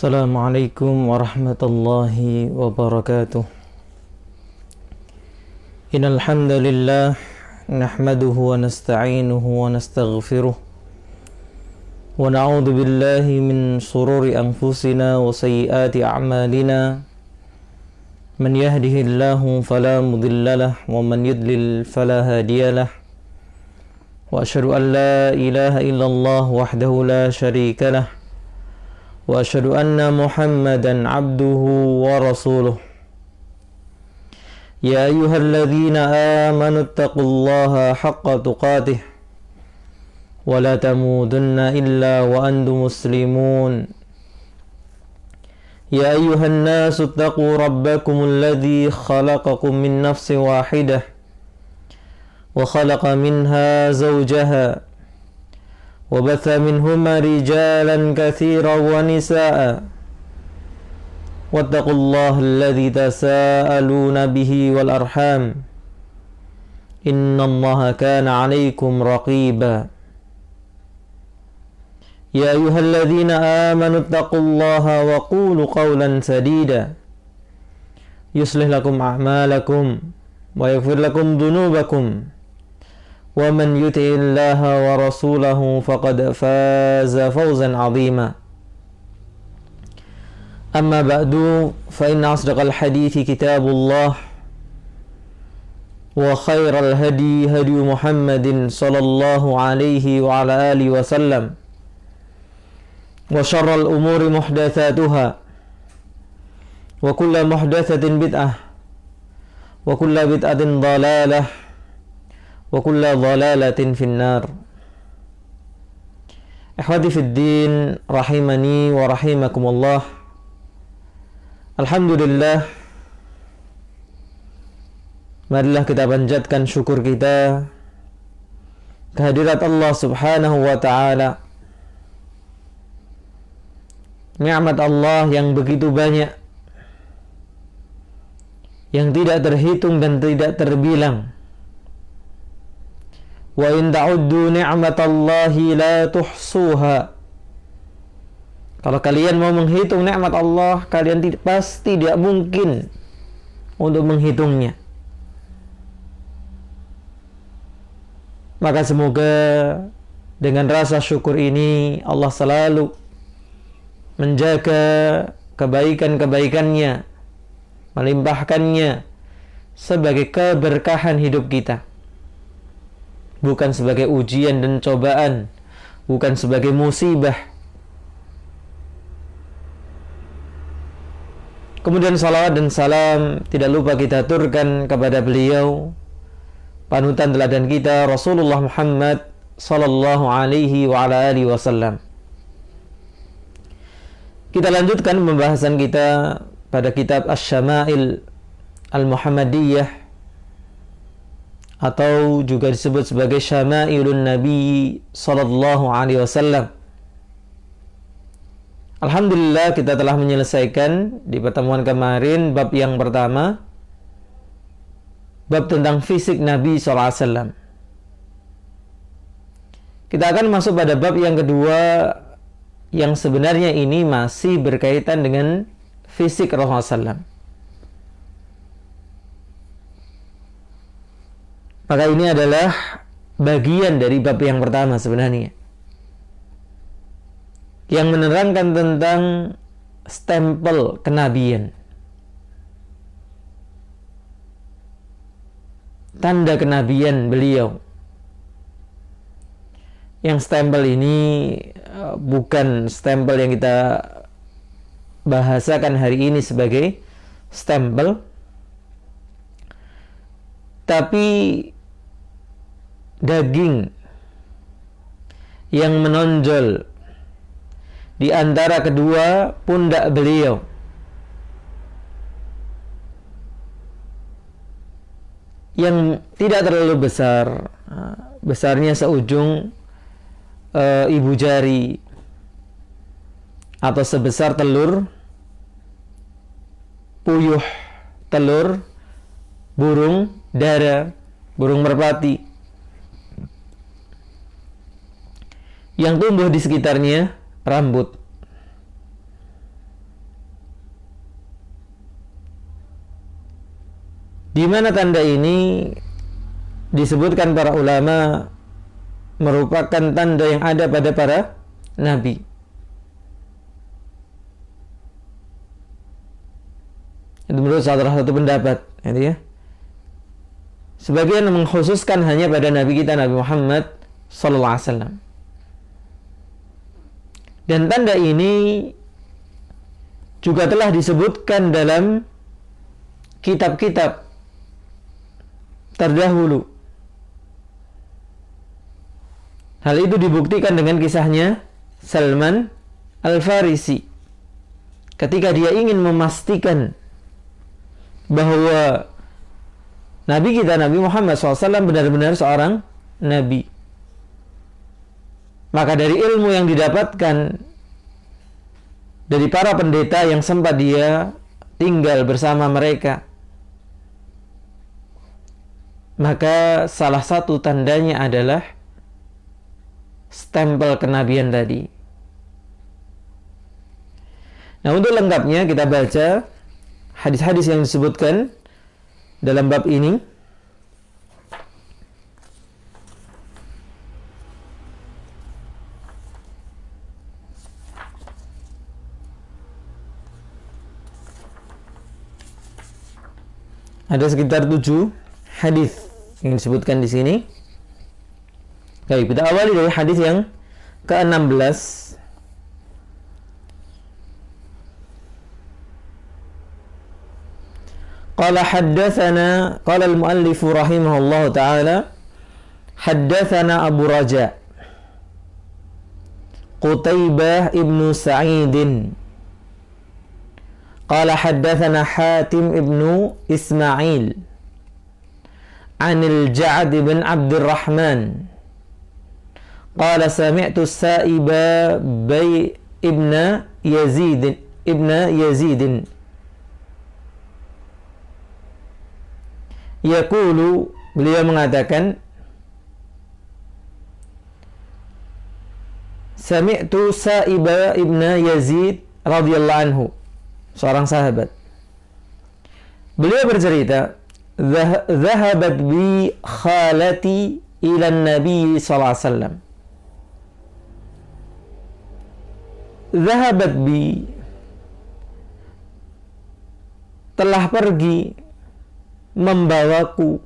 Assalamualaikum warahmatullahi wabarakatuh. Innal hamdalillah nahmaduhu wa nasta'inuhu wa nastaghfiruh wa na'udzu billahi min shururi anfusina wa sayyiati a'malina. Man yahdihillahu fala mudhillalah wa man yudlil fala hadiyalah. Wa asyhadu an la ilaha illallah wahdahu la syarikalah. Wa asyhadu anna Muhammadan abduhu wa rasuluh. Ya ayyuhalladzina amanu taqullaha haqqa tuqatih wa la tamutunna illa wa antum muslimun. Ya ayyuhan nasu taqu rabbakumul ladzi khalaqakum min nafsin wahidah wa khalaqa minha zawjaha وبث منهما رجالا كثيرا ونساء واتقوا الله الذي تساءلون به والأرحام إن الله كان عليكم رقيبا يا أيها الذين آمنوا اتقوا الله وقولوا قولا سديدا يصلح لكم أعمالكم ويغفر لكم ذنوبكم ومن يطع الله ورسوله فقد فاز فوزا عظيما. أما بعد فإن أصدق الحديث كتاب الله وخير الهدي هدي محمد صلى الله عليه وعلى آله وسلم وشر الأمور محدثاتها وكل محدثة بدعة وكل بدعة ضلالة wa kulla dhalalatin finnar. Ikhwati fid din rahimani wa rahimakumullah. Alhamdulillah, marilah kita panjatkan syukur kita kehadirat Allah Subhanahu wa taala. Nikmat Allah yang begitu banyak, yang tidak terhitung dan tidak terbilang. Wa in ta'uddu ni'matallahi la tuhsuha. Kalau kalian mau menghitung nikmat Allah, kalian pasti tidak mungkin untuk menghitungnya. Maka semoga dengan rasa syukur ini Allah selalu menjaga kebaikan-kebaikannya, melimpahkannya sebagai keberkahan hidup kita. Bukan sebagai ujian dan cobaan, bukan sebagai musibah. Kemudian salawat dan salam tidak lupa kita aturkan kepada beliau, panutan teladan kita, Rasulullah Muhammad sallallahu alaihi wa ala alihi wasallam. Kita lanjutkan pembahasan kita pada kitab Asy-Syama'il Al-Muhammadiyah, atau juga disebut sebagai Syama'ilun Nabi sallallahu alaihi wasallam. Alhamdulillah, kita telah menyelesaikan di pertemuan kemarin bab yang pertama, bab tentang fisik Nabi sallallahu alaihi wasallam. Kita akan masuk pada bab yang kedua, yang sebenarnya ini masih berkaitan dengan fisik Rasulullah sallallahu alaihi wasallam. Maka ini adalah bagian dari bab yang pertama sebenarnya, yang menerangkan tentang stempel kenabian, tanda kenabian beliau. Yang stempel ini bukan stempel yang kita bahasakan hari ini sebagai stempel, tapi daging yang menonjol di antara kedua pundak beliau, yang tidak terlalu besar, besarnya seujung ibu jari atau sebesar telur puyuh, telur burung dara, burung merpati, yang tumbuh di sekitarnya rambut. Di mana tanda ini disebutkan para ulama merupakan tanda yang ada pada para nabi. Itu menurut salah satu pendapat, gitu ya. Sebagian mengkhususkan hanya pada Nabi kita Nabi Muhammad sallallahu alaihi wasallam. Dan tanda ini juga telah disebutkan dalam kitab-kitab terdahulu. Hal itu dibuktikan dengan kisahnya Salman Al-Farisi ketika dia ingin memastikan bahwa Nabi kita Nabi Muhammad SAW benar-benar seorang Nabi. Maka dari ilmu yang didapatkan dari para pendeta yang sempat dia tinggal bersama mereka, maka salah satu tandanya adalah stempel kenabian tadi. Nah, untuk lengkapnya kita baca hadis-hadis yang disebutkan dalam bab ini. Ada sekitar 7 hadis yang disebutkan di sini. Baik, kita awali dari hadis yang ke-16. قال حدثنا قال المؤلف رحمه الله تعالى حدثنا أبو رجاء قتيبة ابن سعيد قال حدثنا حاتم ابن إسماعيل عن الجعد بن عبد الرحمن قال سمعت السائب ابن يزيد Yaqulu, beliau mengatakan, Sami'tu Sa'iba ibn Yazid radhiyallahu anhu, seorang sahabat. Beliau bercerita, Zahabat bi khalati ila Nabi sallallahu alaihi wasallam. Zahabat bi, telah pergi, membawaku,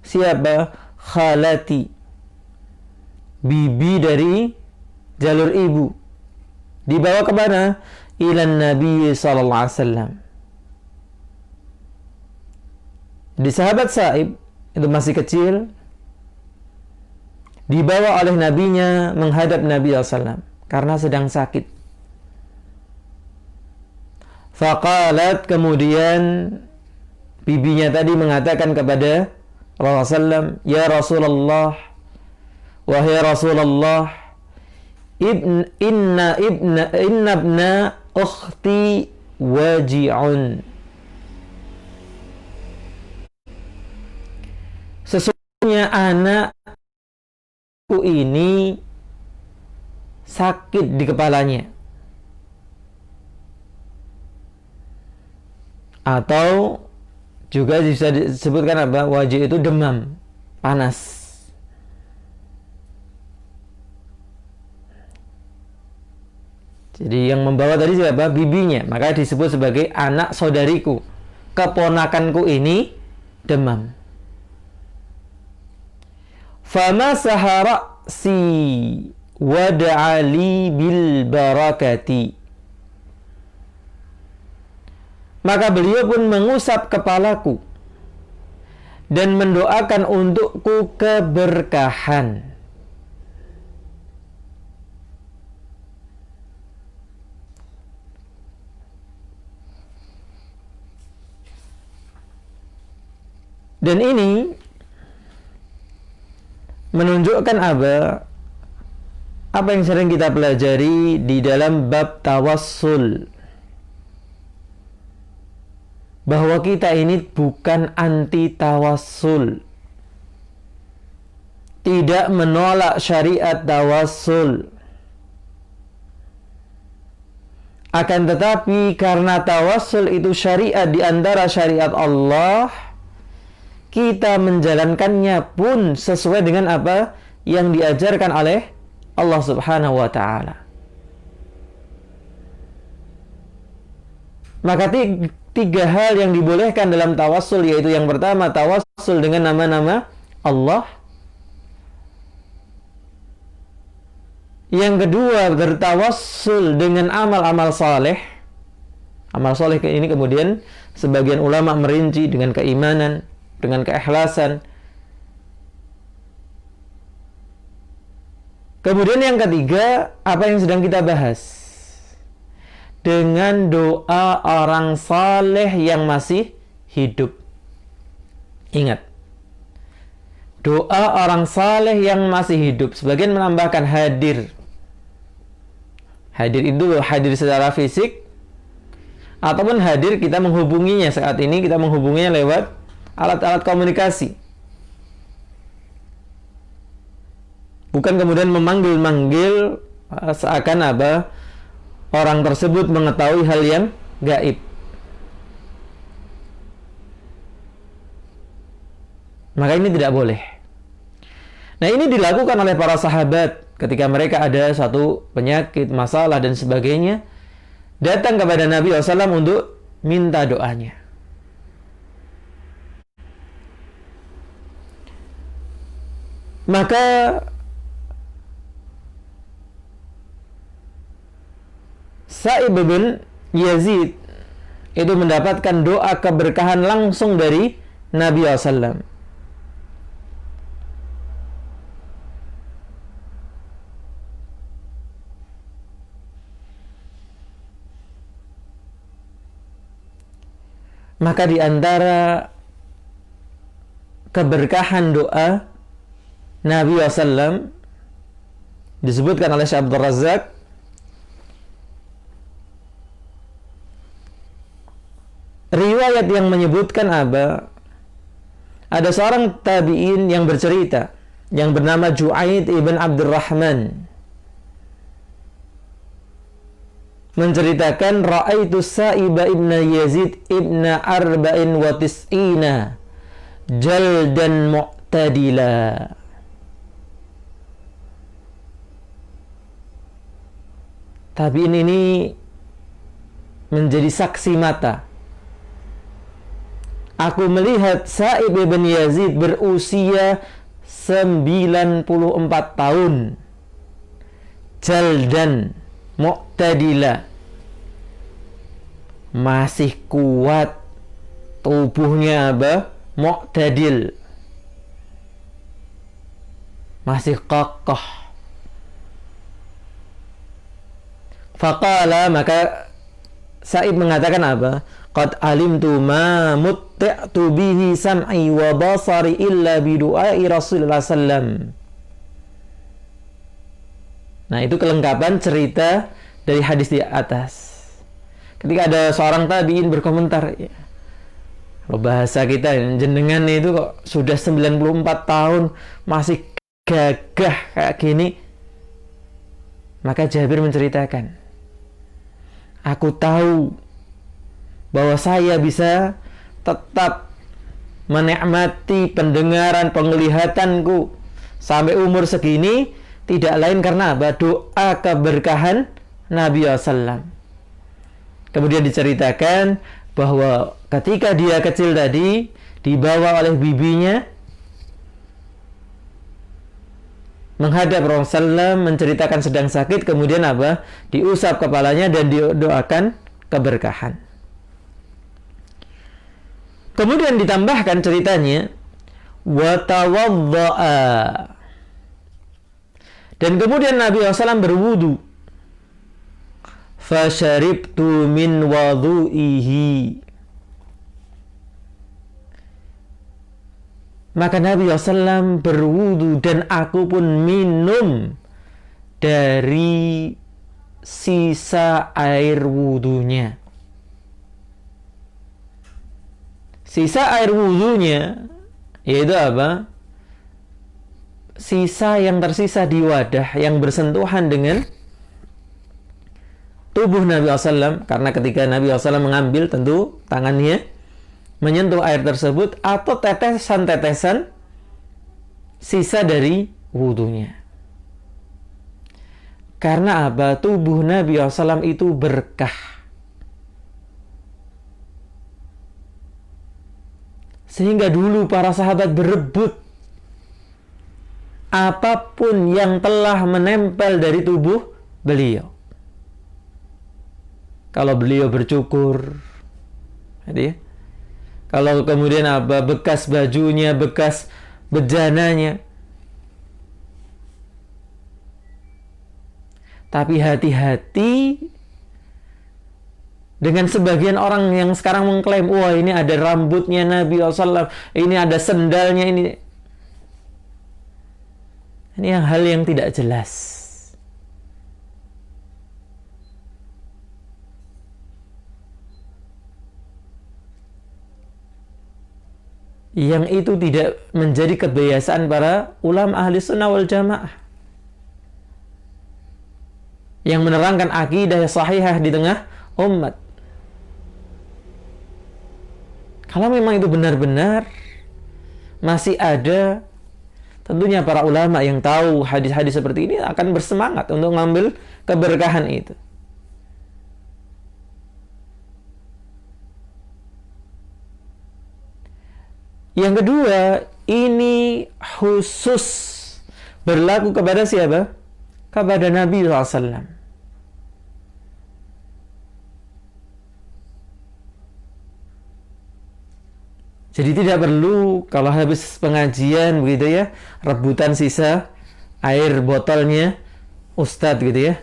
siapa? Khalati, bibi dari jalur ibu, dibawa ke mana? Ilan Nabi sallallahu alaihi wasallam. Di sahabat Sa'ib itu masih kecil, dibawa oleh nabinya menghadap Nabi sallallahu alaihi wasallam karena sedang sakit. Faqalat, kemudian bibinya tadi mengatakan kepada Rasulullah, ya Rasulullah, wahai Rasulullah, inna ibna ukhti waji'un. Sesungguhnya anakku ini sakit di kepalanya. Atau juga bisa disebutkan apa? Wajib itu demam, panas. Jadi yang membawa tadi siapa? Bibinya. Maka disebut sebagai anak saudariku. Keponakanku ini demam. Fama sahara si wada'ali bil barakati. Maka beliau pun mengusap kepalaku dan mendoakan untukku keberkahan. Dan ini menunjukkan apa yang sering kita pelajari di dalam bab tawassul, bahwa kita ini bukan anti tawassul, tidak menolak syariat tawassul. Akan tetapi karena tawassul itu syariat di antara syariat Allah, kita menjalankannya pun sesuai dengan apa yang diajarkan oleh Allah Subhanahu wa taala. Maka tiga hal yang dibolehkan dalam tawassul, yaitu yang pertama tawassul dengan nama-nama Allah. Yang kedua bertawassul dengan amal-amal saleh. Amal saleh ini kemudian sebagian ulama merinci dengan keimanan, dengan keikhlasan. Kemudian yang ketiga, apa yang sedang kita bahas, dengan doa orang saleh yang masih hidup. Ingat, doa orang saleh yang masih hidup. Sebagian menambahkan hadir. Hadir itu hadir secara fisik, ataupun hadir kita menghubunginya. Saat ini kita menghubunginya lewat alat-alat komunikasi. Bukan kemudian memanggil-manggil seakan apa orang tersebut mengetahui hal yang gaib. Maka ini tidak boleh. Nah, ini dilakukan oleh para sahabat ketika mereka ada satu penyakit, masalah dan sebagainya, datang kepada Nabi SAW untuk minta doanya. Maka Sa'ib bin Yazid itu mendapatkan doa keberkahan langsung dari Nabi SAW. Maka di antara keberkahan doa Nabi SAW disebutkan oleh Syekh Abdul Razak, riwayat yang menyebutkan ada seorang tabi'in yang bercerita yang bernama Ju'aid ibn Abdurrahman, menceritakan ra'aitu Sa'iba ibn Yazid ibn arba'in wa tis'ina jaldan mu'tadila. Tabi'in ini menjadi saksi mata. Aku melihat Sa'ib ibn Yazid berusia 94 tahun. Jaldan mu'tadila. Masih kuat. Tubuhnya mu'tadil. Masih kokoh. Faqala, maka Sa'ib mengatakan qad alimtu ma mutta'tu bihi sam'i wa basari illa bidu'ai Rasulullah sallam. Nah, itu kelengkapan cerita dari hadis di atas. Ketika ada seorang tabi'in berkomentar, ya, kalau bahasa kita jenengan itu kok sudah 94 tahun masih gagah kayak gini. Maka Jabir menceritakan, aku tahu bahwa saya bisa tetap menikmati pendengaran, penglihatanku sampai umur segini tidak lain karena doa keberkahan Nabi SAW. Kemudian diceritakan bahwa ketika dia kecil tadi dibawa oleh bibinya menghadap Rasulullah, menceritakan sedang sakit, kemudian diusap kepalanya dan didoakan keberkahan. Kemudian ditambahkan ceritanya wa tawadda'a, dan kemudian Nabi SAW berwudu. Fasyaribtu min wadu'ihi, maka Nabi SAW berwudu dan aku pun minum dari sisa air wudunya. Sisa air wudunya yaitu sisa yang tersisa di wadah yang bersentuhan dengan tubuh Nabi SAW. Karena ketika Nabi SAW mengambil, tentu tangannya menyentuh air tersebut atau tetesan-tetesan sisa dari wudunya. Karena apa? Tubuh Nabi SAW itu berkah. Sehingga dulu para sahabat berebut apapun yang telah menempel dari tubuh beliau. Kalau beliau bercukur, jadi, kalau kemudian apa, bekas bajunya, bekas bejananya. Tapi hati-hati dengan sebagian orang yang sekarang mengklaim, wah ini ada rambutnya Nabi SAW, ini ada sendalnya, ini yang hal yang tidak jelas. Yang itu tidak menjadi kebiasaan para ulama ahli sunnah wal jamaah yang menerangkan akidah sahihah di tengah umat. Kalau memang itu benar-benar masih ada, tentunya para ulama yang tahu hadis-hadis seperti ini akan bersemangat untuk mengambil keberkahan itu. Yang kedua, ini khusus berlaku kepada siapa? Kepada Nabi SAW. Jadi tidak perlu kalau habis pengajian begitu ya, rebutan sisa air botolnya Ustadz gitu ya,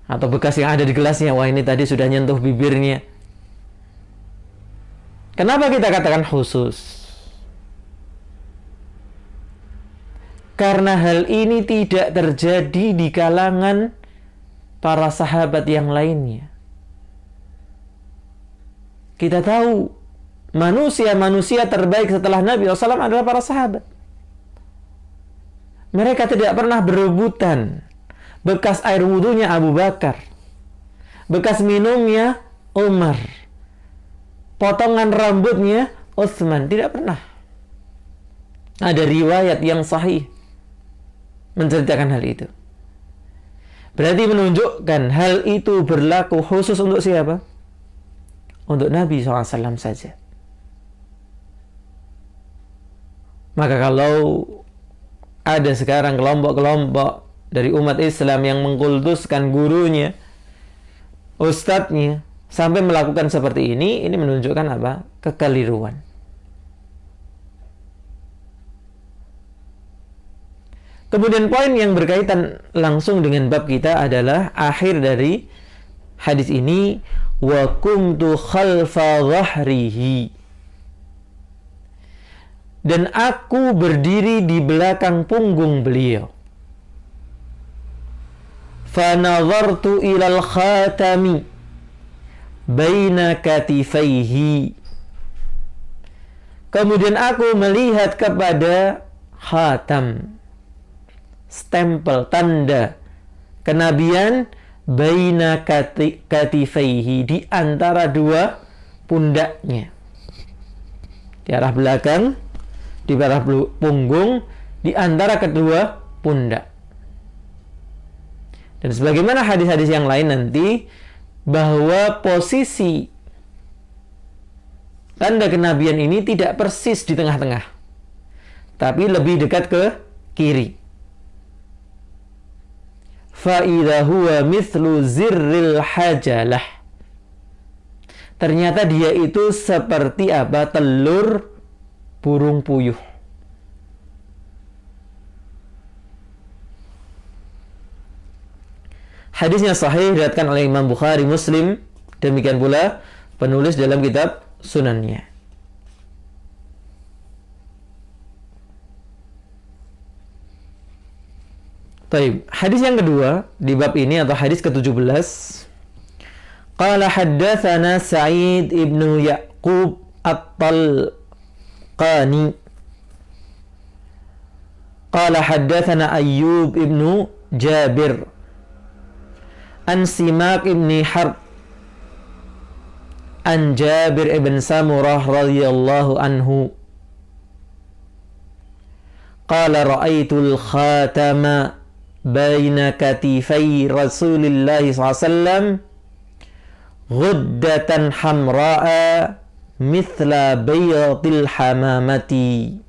atau bekas yang ada di gelasnya, wah ini tadi sudah nyentuh bibirnya. Kenapa kita katakan khusus? Karena hal ini tidak terjadi di kalangan para sahabat yang lainnya. Kita tahu manusia-manusia terbaik setelah Nabi SAW adalah para sahabat. Mereka tidak pernah berebutan bekas air wudunya Abu Bakar, bekas minumnya Umar, potongan rambutnya Utsman. Tidak pernah ada riwayat yang sahih menceritakan hal itu. Berarti menunjukkan hal itu berlaku khusus untuk siapa? Untuk Nabi SAW saja. Maka kalau ada sekarang kelompok-kelompok dari umat Islam yang mengkultuskan gurunya, ustadznya, sampai melakukan seperti ini menunjukkan apa? Kekeliruan. Kemudian poin yang berkaitan langsung dengan bab kita adalah akhir dari hadis ini, wa kuntu khalfa dhahrihi, dan aku berdiri di belakang punggung beliau. Fa nazartu ilal khatami baina katifaihi, kemudian aku melihat kepada khatam, stempel, tanda kenabian, baina katifaihi, di antara dua pundaknya, di arah belakang, di arah punggung, di antara kedua pundak. Dan sebagaimana hadis-hadis yang lain nanti, bahwa posisi tanda kenabian ini tidak persis di tengah-tengah, tapi lebih dekat ke kiri. Fa'idha huwa mithlu zirril hajalah, ternyata dia itu seperti apa? Telur burung puyuh. Hadisnya sahih, diriwayatkan oleh Imam Bukhari, Muslim, demikian pula penulis dalam kitab Sunannya. Baik, hadis yang kedua di bab ini atau hadis ke-17. Qala haddatsana Sa'id ibnu Ya'qub At-Talqani. Qala haddatsana Ayyub ibnu Jabir an Simak ibni Harb an Jabir ibn Samurah radhiyallahu anhu qala ra'aitul khatama baina katifai Rasulillah SAW ghuddatan hamra'a mithla baydil hamamati.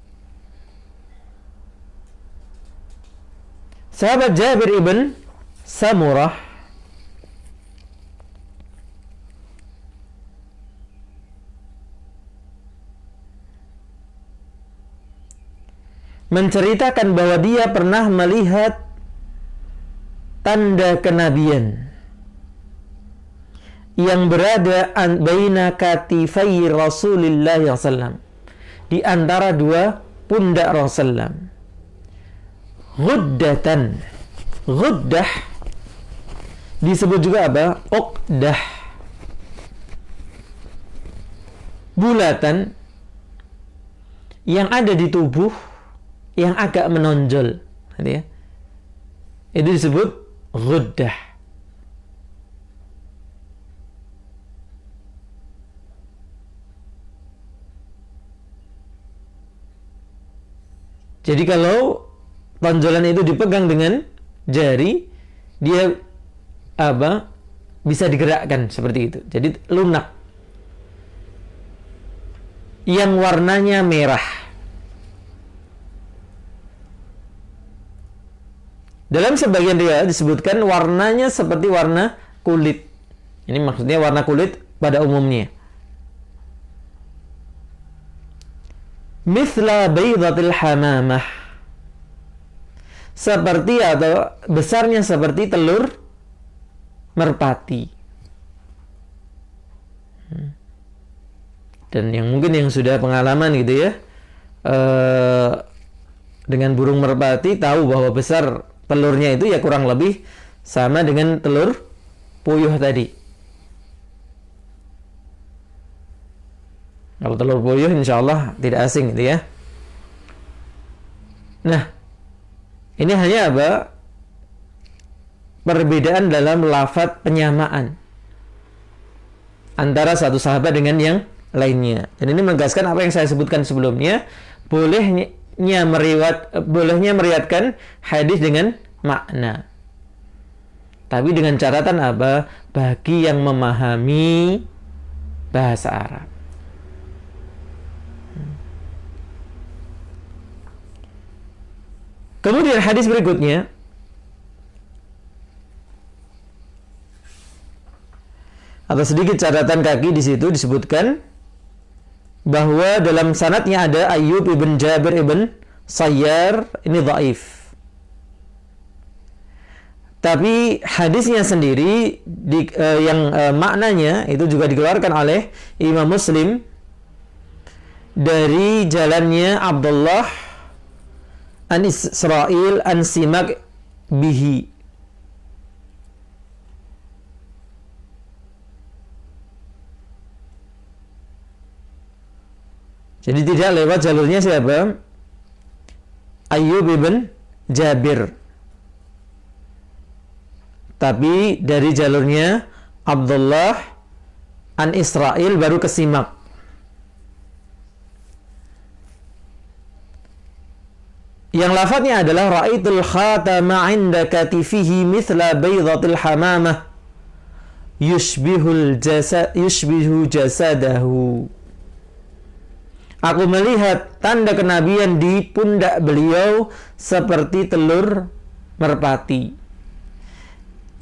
Sahabat Jabir ibn Samurah menceritakan bahwa dia pernah melihat tanda kenabian yang berada baina katifai Rasulillah SAW, di antara dua pundak Rasulullah. Ghuddatan, ghuddah disebut juga apa? Uqdah, bulatan yang ada di tubuh yang agak menonjol, ya. Itu disebut ghuddah. Jadi kalau tonjolan itu dipegang dengan jari, dia apa? Bisa digerakkan seperti itu. Jadi lunak. Yang warnanya merah. Dalam sebagian riwayat disebutkan warnanya seperti warna kulit. Ini maksudnya warna kulit pada umumnya. Mithla baydatil hamamah, seperti atau besarnya seperti telur merpati. Dan yang mungkin yang sudah pengalaman gitu ya, dengan burung merpati tahu bahwa besar telurnya itu ya kurang lebih sama dengan telur puyuh tadi. Kalau telur puyuh insya Allah tidak asing gitu ya. Nah, ini hanya apa? Perbedaan dalam lafadz penyamaan antara satu sahabat dengan yang lainnya. Dan ini menegaskan apa yang saya sebutkan sebelumnya, bolehnya meriwayatkan hadis dengan makna. Tapi dengan catatan apa? Bagi yang memahami bahasa Arab. Kemudian hadis berikutnya, atau sedikit catatan kaki di situ disebutkan bahwa dalam sanadnya ada Ayyub ibn Jabir ibn Sayyar, ini dhaif. Tapi hadisnya sendiri maknanya itu juga dikeluarkan oleh Imam Muslim dari jalannya Abdullah an Israil an Simak bihi. Jadi tidak lewat jalurnya siapa? Ayyub ibn Jabir, tapi dari jalurnya Abdullah an Israil baru ke Simak. Yang lafadznya adalah ra'aitul khatama 'inda katifihi mithla baydatil hamamah yushbihu jasadahu. Aku melihat tanda kenabian di pundak beliau seperti telur merpati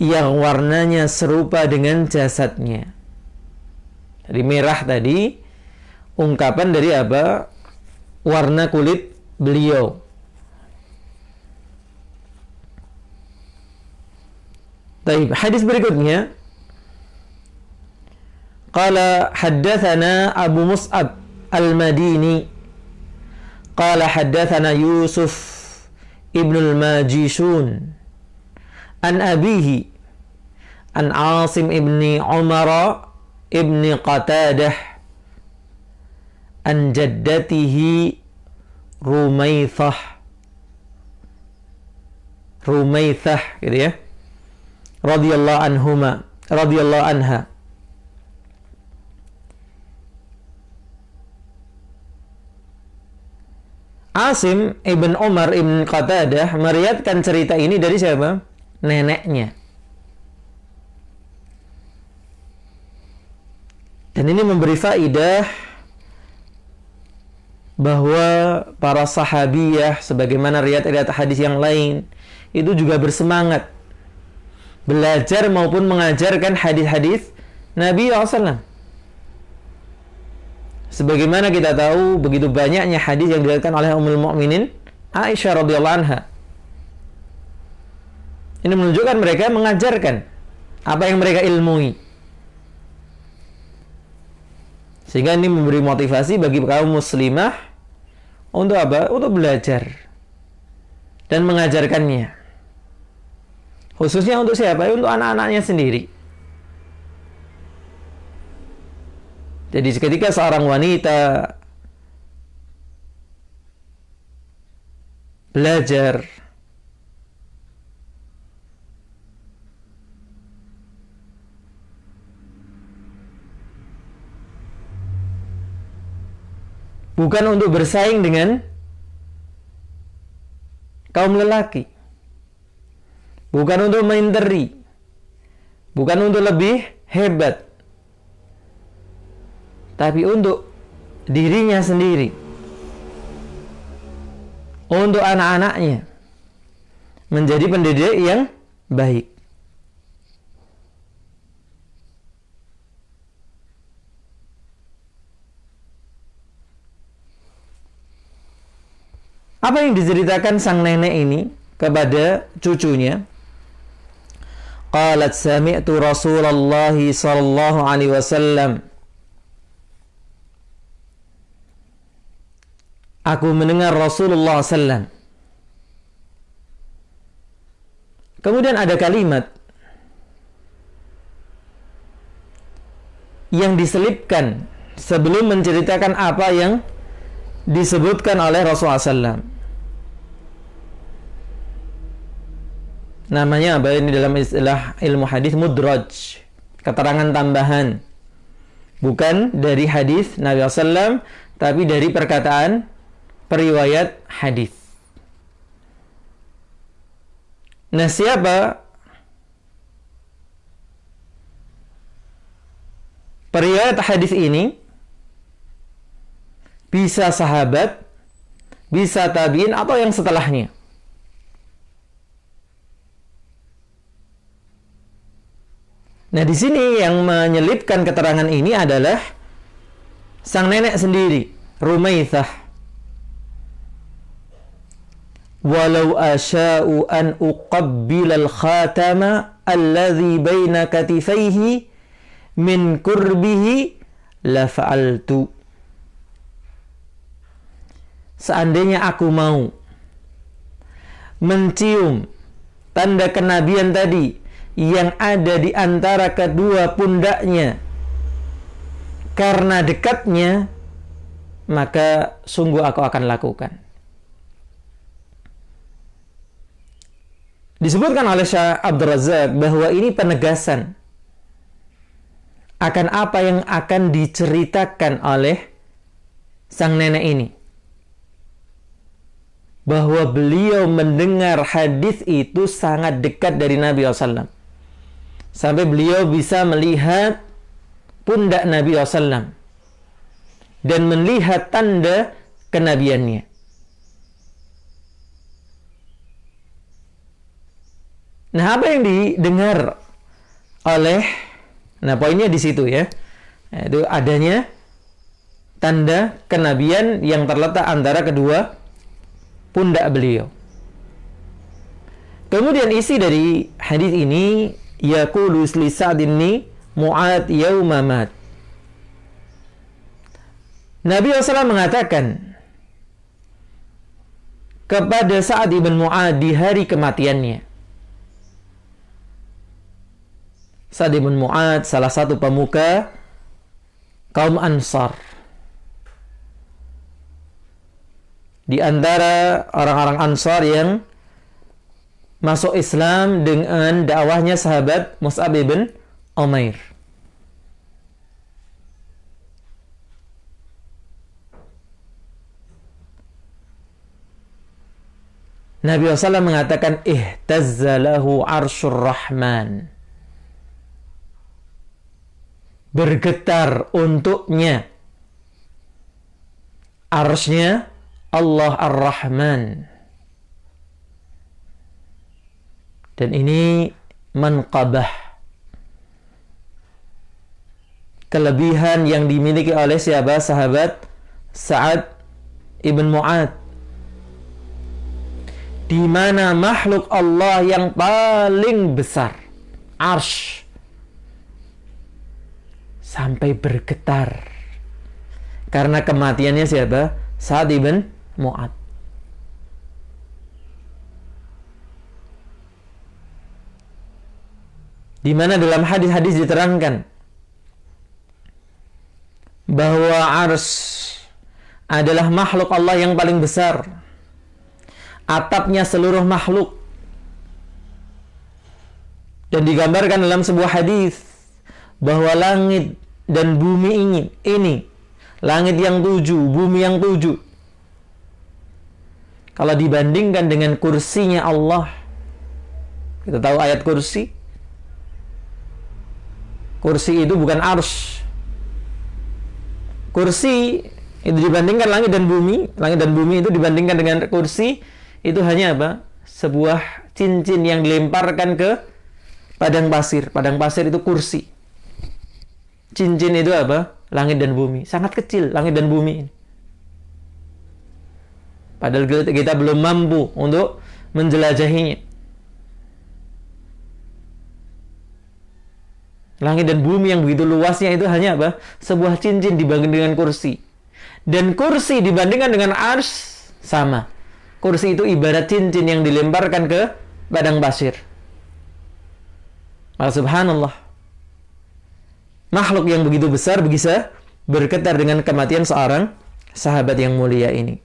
yang warnanya serupa dengan jasadnya. Jadi merah tadi ungkapan dari apa? Warna kulit beliau. Baik, hadis berikutnya. Qala haddatsana Abu Mus'ab Al-Madini qala haddatsana Yusuf ibn al-Majishun an abihi an Asim ibn Umar ibn Qatadah an jaddatihi Rumaithah gitu ya, radhiyallahu anha. Asim ibn Umar ibn Qatadah meriwayatkan cerita ini dari siapa? Neneknya. Dan ini memberi faidah bahwa para sahabiyah sebagaimana riwayat hadis yang lain itu juga bersemangat belajar maupun mengajarkan hadis-hadis Nabi SAW. Sebagaimana kita tahu begitu banyaknya hadis yang diriwayatkan oleh Ummul Mukminin Aisyah radhiyallahu anha. Ini menunjukkan mereka mengajarkan apa yang mereka ilmui. Sehingga ini memberi motivasi bagi kaum muslimah untuk apa? Untuk belajar dan mengajarkannya. Khususnya untuk siapa? Untuk anak-anaknya sendiri. Jadi ketika seorang wanita belajar bukan untuk bersaing dengan kaum lelaki, bukan untuk menginteri, bukan untuk lebih hebat, tapi untuk dirinya sendiri, untuk anak-anaknya, menjadi pendidik yang baik. Apa yang diceritakan sang nenek ini kepada cucunya? Qalat sami'tu Rasulullah sallallahu alaihi wasallam. Aku mendengar Rasulullah sallam. Kemudian ada kalimat yang diselipkan sebelum menceritakan apa yang disebutkan oleh Rasulullah sallam. Namanya apa ini dalam istilah ilmu hadis? Mudraj, keterangan tambahan, bukan dari hadis Nabi SAW, tapi dari perkataan periwayat hadis. Nah, siapa periwayat hadis ini? Bisa sahabat, bisa tabi'in, atau yang setelahnya. Nah, di sini yang menyelipkan keterangan ini adalah sang nenek sendiri, Rumaitsah. Walau asya'u an uqabbilal khatama alladhi baina katifaihi min kurbihi la fa'altu. Seandainya aku mau mencium tanda kenabian tadi yang ada di antara kedua pundaknya karena dekatnya, maka sungguh aku akan lakukan. Disebutkan oleh Syekh Abdul Razak bahwa ini penegasan akan apa yang akan diceritakan oleh sang nenek ini, bahwa beliau mendengar hadis itu sangat dekat dari Nabi SAW, sampai beliau bisa melihat pundak Nabi SAW dan melihat tanda kenabiannya. Nah, apa yang didengar oleh, nah poinnya di situ ya, itu adanya tanda kenabian yang terletak antara kedua pundak beliau. Kemudian isi dari hadis ini, yaqulu li Sa'din Mu'ad yauma mat. Nabi SAW mengatakan kepada Sa'ad ibn Mu'ad di hari kematiannya. Sa'ad ibn Mu'ad salah satu pemuka kaum Ansar, di antara orang-orang Ansar yang masuk Islam dengan dakwahnya sahabat Mus'ab ibn Umair. Nabi SAW mengatakan ihtazzalahu arsyur rahman, bergetar untuknya arsy-Nya Allah Ar-Rahman. Dan ini manqabah, kelebihan yang dimiliki oleh siapa? Sahabat Sa'ad ibn Mu'adz, di mana makhluk Allah yang paling besar, arsy, sampai bergetar karena kematiannya siapa? Sa'ad ibn Mu'adz. Di mana dalam hadis-hadis diterangkan bahwa arsy adalah makhluk Allah yang paling besar, atapnya seluruh makhluk. Dan digambarkan dalam sebuah hadis bahwa langit dan bumi ini langit yang 7, bumi yang 7, kalau dibandingkan dengan kursinya Allah, kita tahu ayat kursi, kursi itu bukan arsy. Kursi itu dibandingkan langit dan bumi itu dibandingkan dengan kursi, itu hanya apa? Sebuah cincin yang dilemparkan ke padang pasir. Padang pasir itu kursi. Cincin itu apa? Langit dan bumi. Sangat kecil langit dan bumi. Padahal kita belum mampu untuk menjelajahinya. Langit dan bumi yang begitu luasnya itu hanya apa? Sebuah cincin dibanding dengan kursi. Dan kursi dibandingkan dengan arsy sama. Kursi itu ibarat cincin yang dilemparkan ke padang pasir. Maka subhanallah, makhluk yang begitu besar bisa bergetar dengan kematian seorang sahabat yang mulia ini.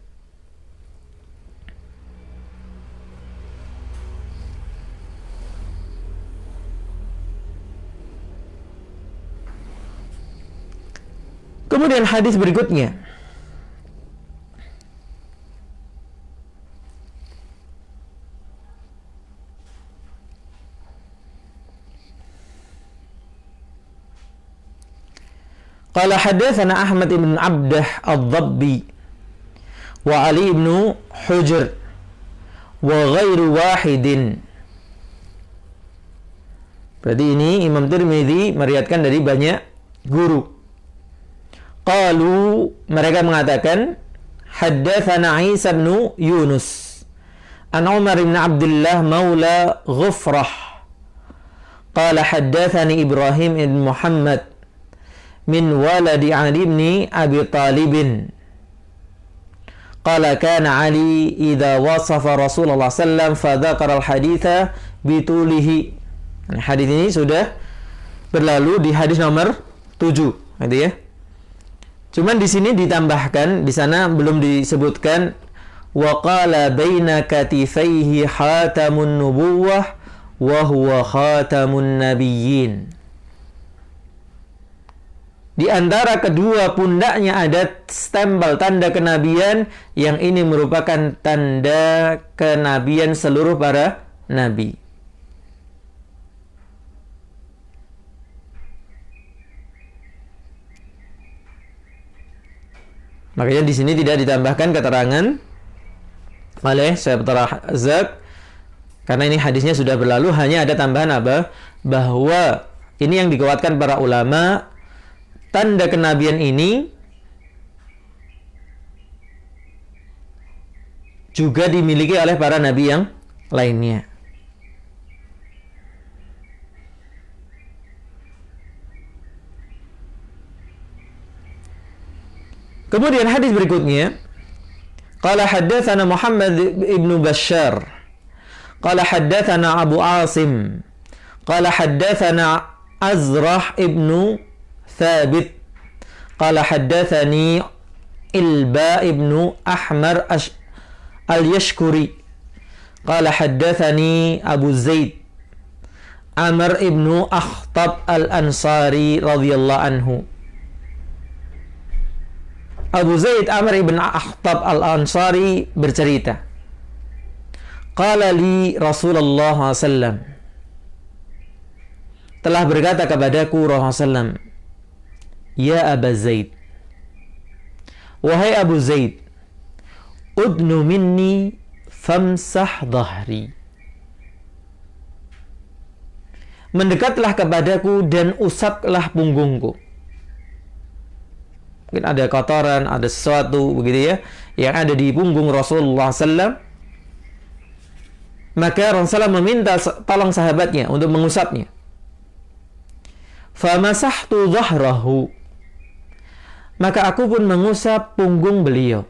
Kemudian hadis berikutnya, qala hadatsana Ahmad ibn Abdah ad-Dabbi wa Ali ibn Hujr wa ghairu wahidin. Berarti ini Imam Tirmidzi meriwayatkan dari banyak guru. Qalu, mereka mengatakan, haddatsana Isa bin Yunus an Umar bin Abdullah maula Ghufrah qala haddatsani Ibrahim bin Muhammad min waladi Ali bin Abi Talib qala kana Ali idza wasafa Rasulullah sallallahu alaihi wasallam fa dzakara al-haditsa bitulihi. Hadis ini sudah berlalu di hadis nomor 7, gitu ya. Cuman di sini ditambahkan, di sana belum disebutkan wa qala baina katifaihi khatamun nubuwah wa huwa khatamun nabiyyin. Di antara kedua pundaknya ada stempel tanda kenabian, yang ini merupakan tanda kenabian seluruh para nabi. Makanya di sini tidak ditambahkan keterangan oleh Syekh Razak, karena ini hadisnya sudah berlalu. Hanya ada tambahan apa? Bahwa ini yang dikuatkan para ulama, tanda kenabian ini juga dimiliki oleh para nabi yang lainnya. Kemudian hadis berikutnya, qala haddatsana Muhammad ibn Bashar qala haddatsana Abu Asim qala haddatsana Azrah ibn Thabit qala haddatsani Ilba ibn Ahmar al-Yashkuri qala haddatsani Abu Zaid Amr ibn Akhtab al-Ansari radhiyallahu anhu. Abu Zaid Amr ibn Akhtab al-Ansari bercerita, qala li Rasulullah SAW, telah berkata kepadaku Rasulullah SAW, ya Aba Zaid, wahai Abu Zaid, udnu minni famsah dhahri, mendekatlah kepadaku dan usaplah punggungku. Mungkin ada kotoran, ada sesuatu begitu ya, yang ada di punggung Rasulullah SAW. Maka Rasulullah meminta tolong sahabatnya untuk mengusapnya. Famasahtu dhahrahu, maka aku pun mengusap punggung beliau.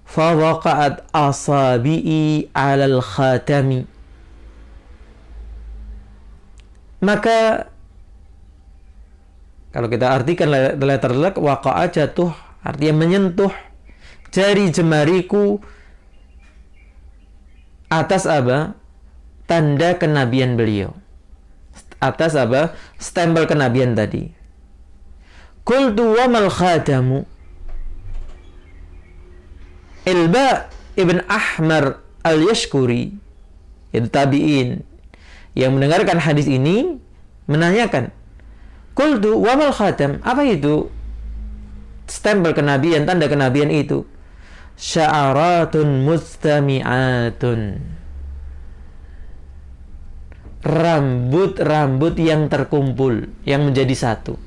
Fawaqa'at asabi'i 'alal khatami, maka kalau kita artikan letter lek, waqa'a jatuh, artinya menyentuh jari jemariku atas apa? Tanda kenabian beliau. Atas apa? Stempel kenabian tadi. Qultu wa mal khatamu. Ilba ibn Ahmar al-Yashkuri, itu tabi'in yang mendengarkan hadis ini, menanyakan, qultu wa mal khatam, apa itu stempel kenabian, tanda kenabian itu? Sya'aratun mustami'atun, rambut-rambut yang terkumpul, yang menjadi satu.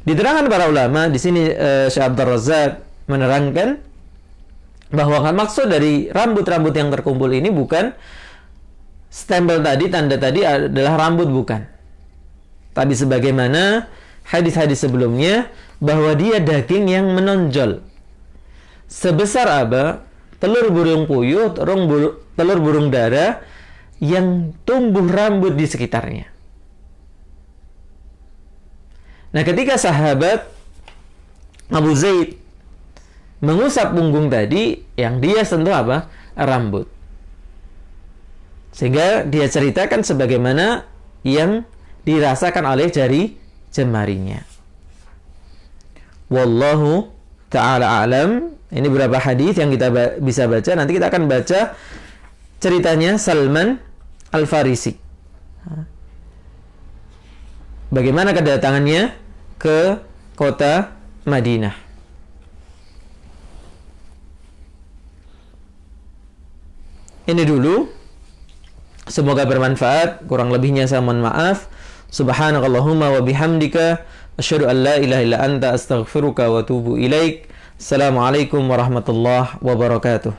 Diterangkan para ulama di sini, Syekh Abdul Razak menerangkan bahwa maksud dari rambut-rambut yang terkumpul ini bukan stempel tadi, tanda tadi adalah rambut, bukan. Tapi sebagaimana hadis-hadis sebelumnya, bahwa dia daging yang menonjol sebesar apa? Telur burung puyuh, telur burung dara yang tumbuh rambut di sekitarnya. Nah, ketika sahabat Abu Zaid mengusap punggung tadi, yang dia sentuh apa? Rambut. Sehingga dia ceritakan sebagaimana yang dirasakan oleh jari jemarinya. Wallahu ta'ala a'lam. Ini beberapa hadis yang kita bisa baca. Nanti kita akan baca ceritanya Salman Al-Farisi. Bagaimana kedatangannya ke kota Madinah. Ini dulu. Semoga bermanfaat. Kurang lebihnya saya mohon maaf. Subhanakallahumma wa bihamdika asyhadu an la ilaha illa anta astaghfiruka wa atubu ilaik. Assalamualaikum warahmatullahi wabarakatuh.